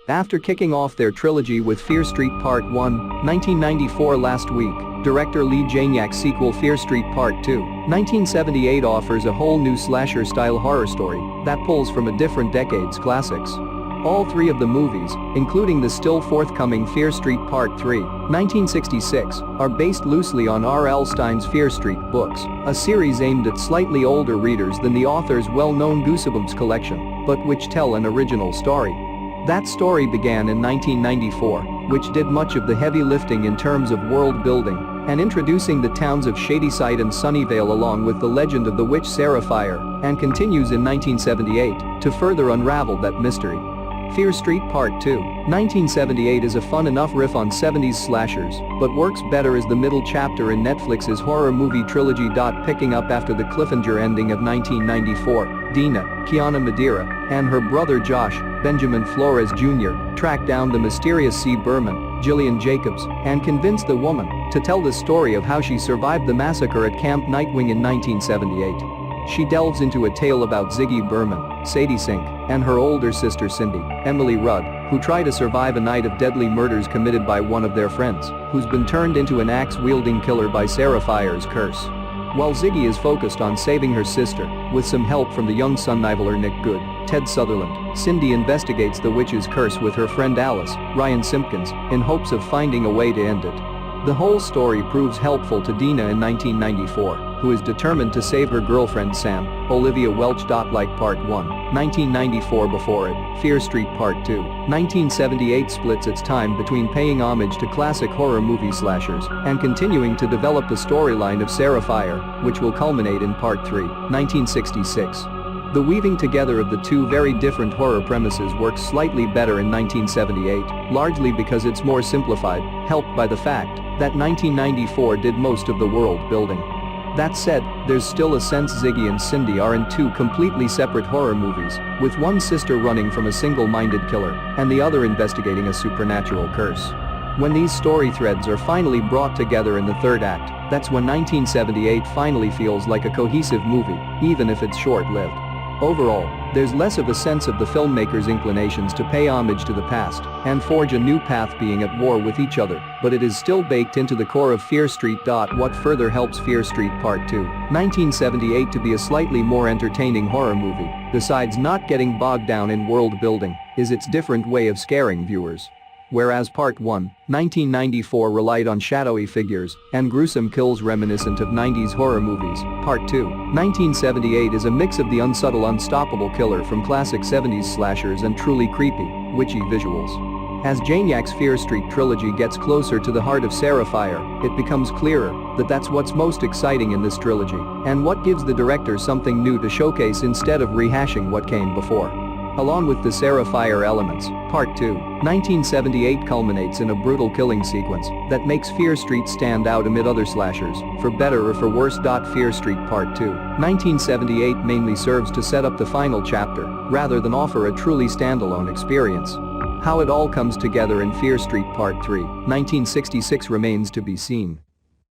After kicking off their trilogy with Fear Street Part 1, 1994 last week, director Leigh Janiak's sequel Fear Street Part 2, 1978 offers a whole new slasher-style horror story that pulls from a different decade's classics. All three of the movies, including the still forthcoming Fear Street Part 3, 1966, are based loosely on R.L. Stine's Fear Street books, a series aimed at slightly older readers than the author's well-known Goosebumps collection, but which tell an original story. That story began in 1994, which did much of the heavy lifting in terms of world building and introducing the towns of Shadyside and Sunnyvale along with the legend of the witch Sarah Fier, and continues in 1978 to further unravel that mystery. Fear Street Part 2, 1978 is a fun enough riff on 70s slashers, but works better as the middle chapter in Netflix's horror movie trilogy. Picking up after the cliffhanger ending of 1994, Dina, Kiana Madeira, and her brother Josh, Benjamin Flores Jr., track down the mysterious C. Berman, Gillian Jacobs, and convince the woman to tell the story of how she survived the massacre at Camp Nightwing in 1978. She delves into a tale about Ziggy Berman, Sadie Sink, and her older sister Cindy, Emily Rudd, who try to survive a night of deadly murders committed by one of their friends, who's been turned into an axe-wielding killer by Sarah Fier's curse. While Ziggy is focused on saving her sister, with some help from the young Sunnivaler Nick Good, Ted Sutherland, Cindy investigates the witch's curse with her friend Alice, Ryan Simpkins, in hopes of finding a way to end it. The whole story proves helpful to Dina in 1994, who is determined to save her girlfriend Sam, Olivia Welch. Like Part 1, 1994 before it, Fear Street Part 2, 1978 splits its time between paying homage to classic horror movie slashers and continuing to develop the storyline of Sarah Fier, which will culminate in Part 3, 1966. The weaving together of the two very different horror premises works slightly better in 1978, largely because it's more simplified, helped by the fact that 1994 did most of the world building. That said, there's still a sense Ziggy and Cindy are in two completely separate horror movies, with one sister running from a single-minded killer and the other investigating a supernatural curse. When these story threads are finally brought together in the third act, that's when 1978 finally feels like a cohesive movie, even if it's short-lived. Overall, there's less of a sense of the filmmaker's inclinations to pay homage to the past and forge a new path being at war with each other, but it is still baked into the core of Fear Street. What further helps Fear Street Part 2, 1978 to be a slightly more entertaining horror movie, besides not getting bogged down in world building, is its different way of scaring viewers. Whereas Part 1, 1994 relied on shadowy figures and gruesome kills reminiscent of 90s horror movies, Part 2, 1978 is a mix of the unsubtle unstoppable killer from classic 70s slashers and truly creepy, witchy visuals. As Janiak's Fear Street trilogy gets closer to the heart of Sarah Fier, it becomes clearer that that's what's most exciting in this trilogy and what gives the director something new to showcase instead of rehashing what came before. Along with the Sarah Fier elements, Part 2, 1978 culminates in a brutal killing sequence that makes Fear Street stand out amid other slashers, for better or for worse. Fear Street Part 2, 1978 mainly serves to set up the final chapter, rather than offer a truly standalone experience. How it all comes together in Fear Street Part 3, 1966 remains to be seen.